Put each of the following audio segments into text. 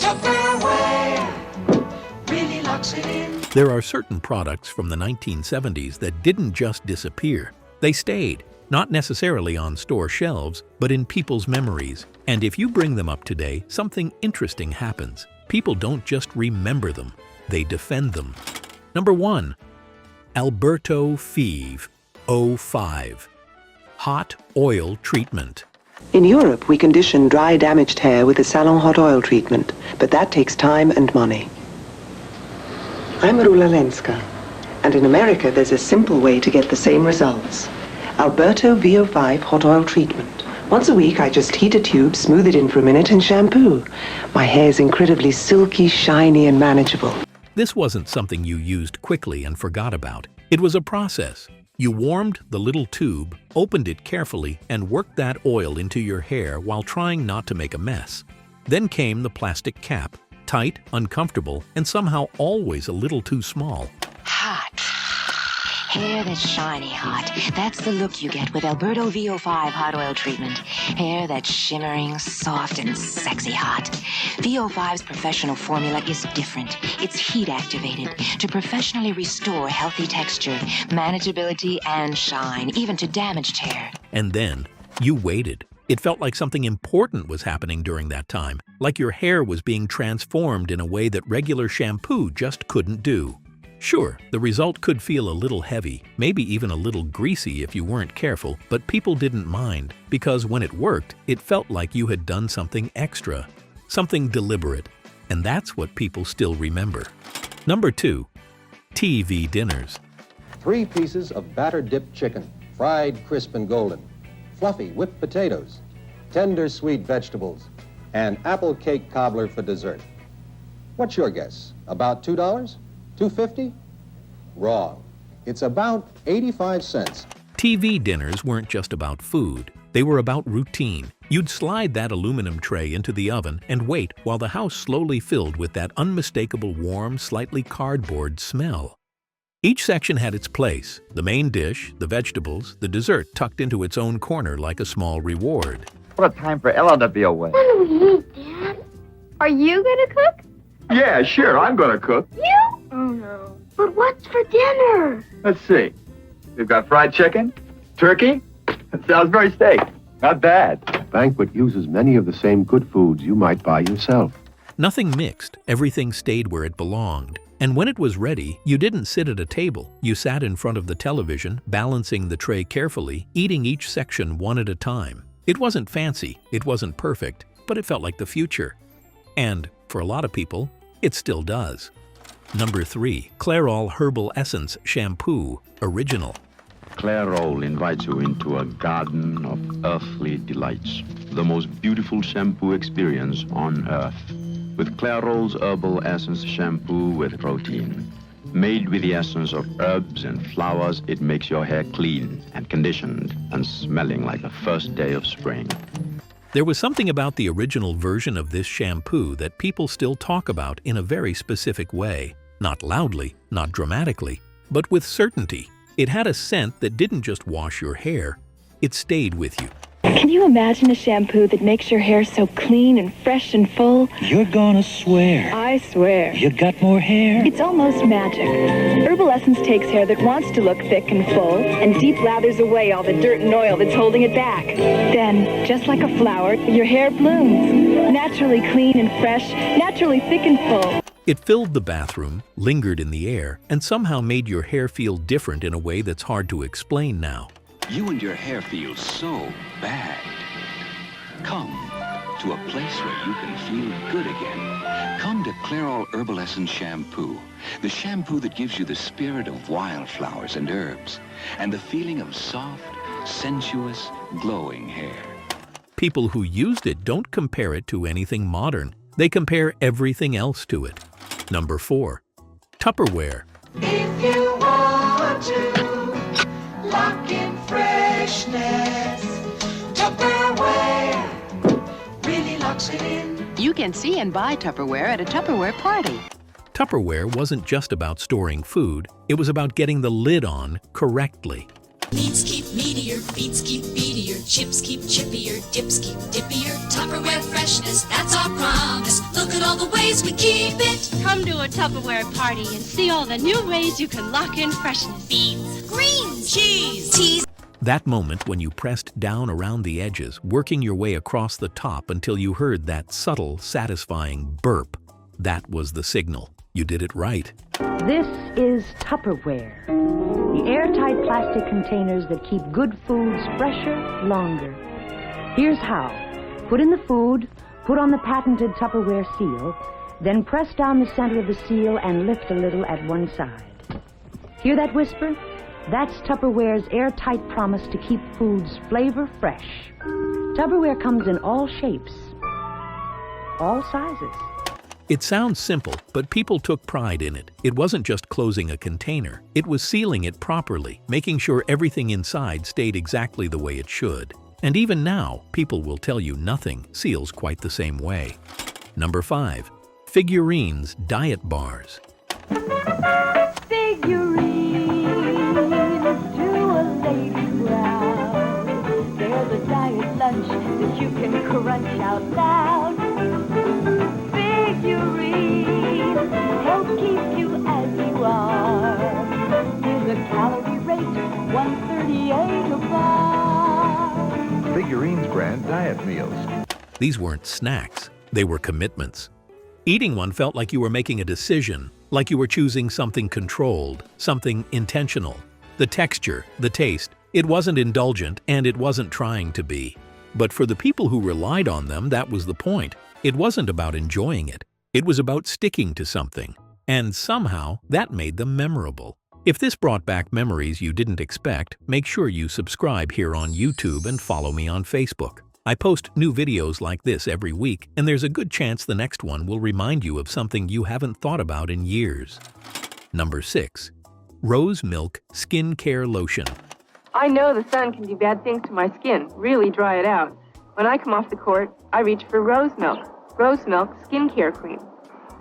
Tupperware really locks it in. There are certain products from the 1970s that didn't just disappear. They stayed, not necessarily on store shelves, but in people's memories. And if you bring them up today, something interesting happens. People don't just remember them, they defend them. Number 1. Alberto V5 Hot Oil Treatment. In Europe, we condition dry, damaged hair with a salon hot oil treatment, but that takes time and money. I'm Rula Lenska, and in America, there's a simple way to get the same results. Alberto V5 hot oil treatment. Once a week, I just heat a tube, smooth it in for a minute, and shampoo. My hair is incredibly silky, shiny, and manageable. This wasn't something you used quickly and forgot about. It was a process. You warmed the little tube, opened it carefully, and worked that oil into your hair while trying not to make a mess. Then came the plastic cap, tight, uncomfortable, and somehow always a little too small. Hot. Hair that's shiny hot. That's the look you get with Alberto V5 hot oil treatment. Hair that's shimmering, soft, and sexy hot. V5's professional formula is different. It's heat activated to professionally restore healthy texture, manageability, and shine, even to damaged hair. And then you waited. It felt like something important was happening during that time, like your hair was being transformed in a way that regular shampoo just couldn't do. Sure, the result could feel a little heavy, maybe even a little greasy if you weren't careful, but people didn't mind, because when it worked, it felt like you had done something extra, something deliberate, and that's what people still remember. Number 2. TV dinners. 3 pieces of batter-dipped chicken, fried crisp and golden, fluffy whipped potatoes, tender sweet vegetables, and apple cake cobbler for dessert. What's your guess? About $2? $2.50? Wrong. It's about 85 cents. TV dinners weren't just about food. They were about routine. You'd slide that aluminum tray into the oven and wait while the house slowly filled with that unmistakable warm, slightly cardboard smell. Each section had its place, the main dish, the vegetables, the dessert tucked into its own corner like a small reward. What a time for Ella to be away. When do we eat, Dad? Are you gonna cook? Yeah, sure, I'm gonna cook. You? Oh, no. But what's for dinner? Let's see. We've got fried chicken, turkey, and Salisbury steak. Not bad. The banquet uses many of the same good foods you might buy yourself. Nothing mixed, everything stayed where it belonged. And when it was ready, you didn't sit at a table. You sat in front of the television, balancing the tray carefully, eating each section one at a time. It wasn't fancy, it wasn't perfect, but it felt like the future. And, for a lot of people, it still does. Number 3. Clairol Herbal Essence Shampoo Original. Clairol invites you into a garden of earthly delights. The most beautiful shampoo experience on earth. With Clairol's Herbal Essence Shampoo with protein. Made with the essence of herbs and flowers, it makes your hair clean and conditioned and smelling like the first day of spring. There was something about the original version of this shampoo that people still talk about in a very specific way. Not loudly, not dramatically, but with certainty. It had a scent that didn't just wash your hair, it stayed with you. Can you imagine a shampoo that makes your hair so clean and fresh and full? You're gonna swear. I swear. You got more hair? It's almost magic. Herbal Essence takes hair that wants to look thick and full and deep lathers away all the dirt and oil that's holding it back. Then, just like a flower, your hair blooms. Naturally clean and fresh, naturally thick and full. It filled the bathroom, lingered in the air, and somehow made your hair feel different in a way that's hard to explain now. You and your hair feel so bad. Come to a place where you can feel good again. Come to Clairol Herbal Essence Shampoo, the shampoo that gives you the spirit of wildflowers and herbs, and the feeling of soft, sensuous, glowing hair. People who used it don't compare it to anything modern. They compare everything else to it. Number 4. Tupperware. If you want to lock in freshness, Tupperware really locks it in. You can see and buy Tupperware at a Tupperware party. Tupperware wasn't just about storing food, it was about getting the lid on correctly. Beats keep meatier, beats keep beatier, chips keep chippier, dips keep dippier. Tupperware freshness, that's our promise. Look at all the ways we keep it. Come to a Tupperware party and see all the new ways you can lock in freshness. Beans, Greens, cheese, teas. That moment when you pressed down around the edges, working your way across the top until you heard that subtle, satisfying burp. That was the signal. You did it right. This is Tupperware, the airtight plastic containers that keep good foods fresher, longer. Here's how. Put in the food, put on the patented Tupperware seal, then press down the center of the seal and lift a little at one side. Hear that whisper? That's Tupperware's airtight promise to keep foods flavor fresh. Tupperware comes in all shapes, all sizes. It sounds simple, but people took pride in it. It wasn't just closing a container. It was sealing it properly, making sure everything inside stayed exactly the way it should. And even now, people will tell you nothing seals quite the same way. Number 5. Figurines Diet Bars. Figurines to a lady brown. There's a diet lunch that you can crunch out loud. Figurines help keep you as you are. Here's a calorie rate, 138 a bar. Figurines brand diet meals. These weren't snacks, they were commitments. Eating one felt like you were making a decision, like you were choosing something controlled, something intentional. The texture, the taste, it wasn't indulgent and it wasn't trying to be. But for the people who relied on them, that was the point. It wasn't about enjoying it. It was about sticking to something. And somehow, that made them memorable. If this brought back memories you didn't expect, make sure you subscribe here on YouTube and follow me on Facebook. I post new videos like this every week, and there's a good chance the next one will remind you of something you haven't thought about in years. Number 6. Rose Milk Skin Care Lotion. I know the sun can do bad things to my skin, really dry it out. When I come off the court, I reach for Rose Milk. Rose Milk Skincare Cream.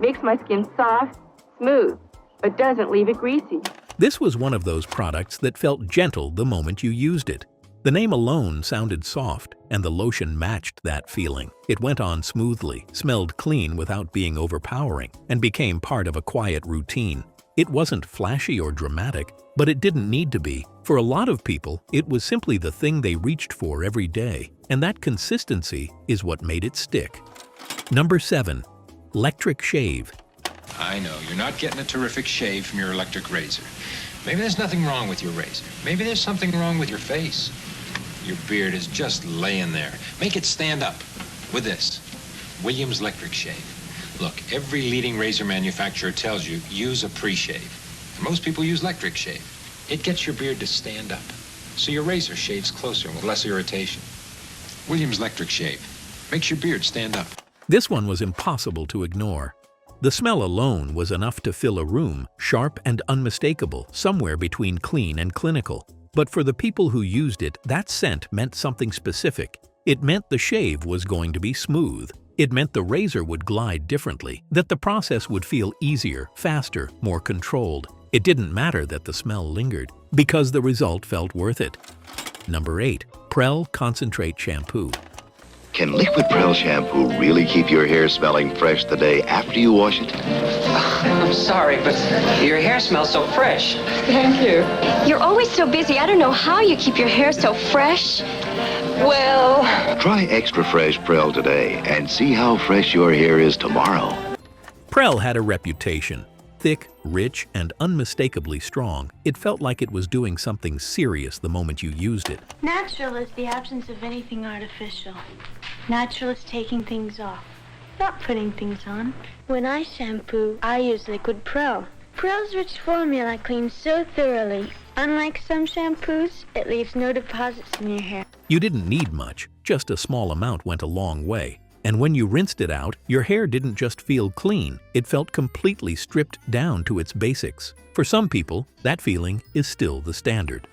Makes my skin soft, smooth, but doesn't leave it greasy. This was one of those products that felt gentle the moment you used it. The name alone sounded soft, and the lotion matched that feeling. It went on smoothly, smelled clean without being overpowering, and became part of a quiet routine. It wasn't flashy or dramatic, but it didn't need to be. For a lot of people, it was simply the thing they reached for every day, and that consistency is what made it stick. Number 7. Electric Shave. I know, you're not getting a terrific shave from your electric razor. Maybe there's nothing wrong with your razor. Maybe there's something wrong with your face. Your beard is just laying there. Make it stand up with this. Williams Electric Shave. Look, every leading razor manufacturer tells you, use a pre-shave. Most people use electric shave. It gets your beard to stand up, so your razor shaves closer with less irritation. Williams Electric Shave. Makes your beard stand up. This one was impossible to ignore. The smell alone was enough to fill a room, sharp and unmistakable, somewhere between clean and clinical. But for the people who used it, that scent meant something specific. It meant the shave was going to be smooth. It meant the razor would glide differently, that the process would feel easier, faster, more controlled. It didn't matter that the smell lingered, because the result felt worth it. Number 8. Prell Concentrate Shampoo. Can liquid Prell shampoo really keep your hair smelling fresh the day after you wash it? I'm sorry, but your hair smells so fresh. Thank you. You're always so busy. I don't know how you keep your hair so fresh. Well... Try Extra Fresh Prell today and see how fresh your hair is tomorrow. Prell had a reputation. Thick, rich, and unmistakably strong, it felt like it was doing something serious the moment you used it. Natural is the absence of anything artificial. Natural is taking things off, not putting things on. When I shampoo, I use liquid Prell. Prell's rich formula cleans so thoroughly. Unlike some shampoos, it leaves no deposits in your hair. You didn't need much, just a small amount went a long way. And when you rinsed it out, your hair didn't just feel clean, it felt completely stripped down to its basics. For some people, that feeling is still the standard.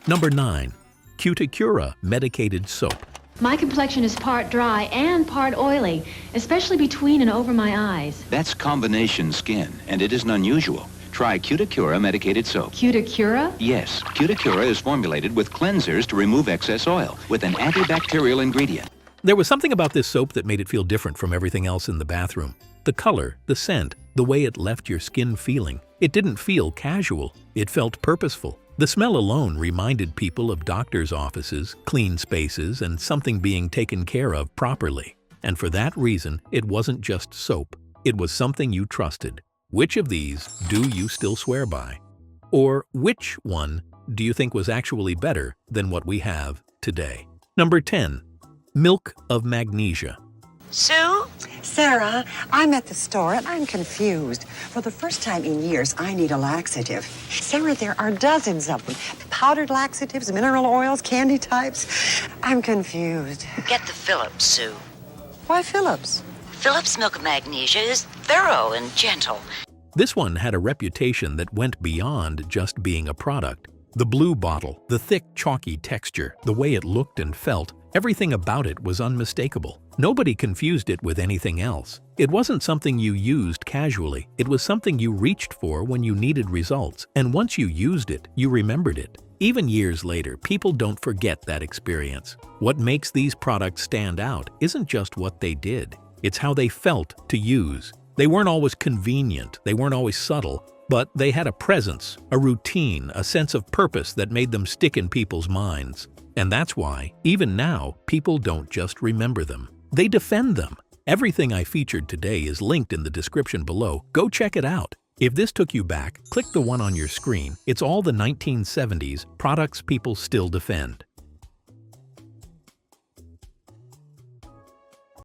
Number 9. Cuticura Medicated Soap. My complexion is part dry and part oily, especially between and over my eyes. That's combination skin, and it isn't unusual. Try Cuticura medicated soap. Cuticura? Yes, Cuticura is formulated with cleansers to remove excess oil with an antibacterial ingredient. There was something about this soap that made it feel different from everything else in the bathroom. The color, the scent, the way it left your skin feeling. It didn't feel casual. It felt purposeful. The smell alone reminded people of doctors' offices, clean spaces, and something being taken care of properly. And for that reason, it wasn't just soap. It was something you trusted. Which of these do you still swear by? Or which one do you think was actually better than what we have today? Number 10. Milk of magnesia. Sue? Sarah, I'm at the store and I'm confused. For the first time in years, I need a laxative. Sarah, there are dozens of them. Powdered laxatives, mineral oils, candy types. I'm confused. Get the Phillips, Sue. Why Phillips? Phillips Milk of Magnesia is thorough and gentle. This one had a reputation that went beyond just being a product. The blue bottle, the thick, chalky texture, the way it looked and felt, everything about it was unmistakable. Nobody confused it with anything else. It wasn't something you used casually. It was something you reached for when you needed results, and once you used it, you remembered it. Even years later, people don't forget that experience. What makes these products stand out isn't just what they did. It's how they felt to use. They weren't always convenient, they weren't always subtle, but they had a presence, a routine, a sense of purpose that made them stick in people's minds. And that's why, even now, people don't just remember them. They defend them. Everything I featured today is linked in the description below. Go check it out. If this took you back, click the one on your screen. It's all the 1970s products people still defend.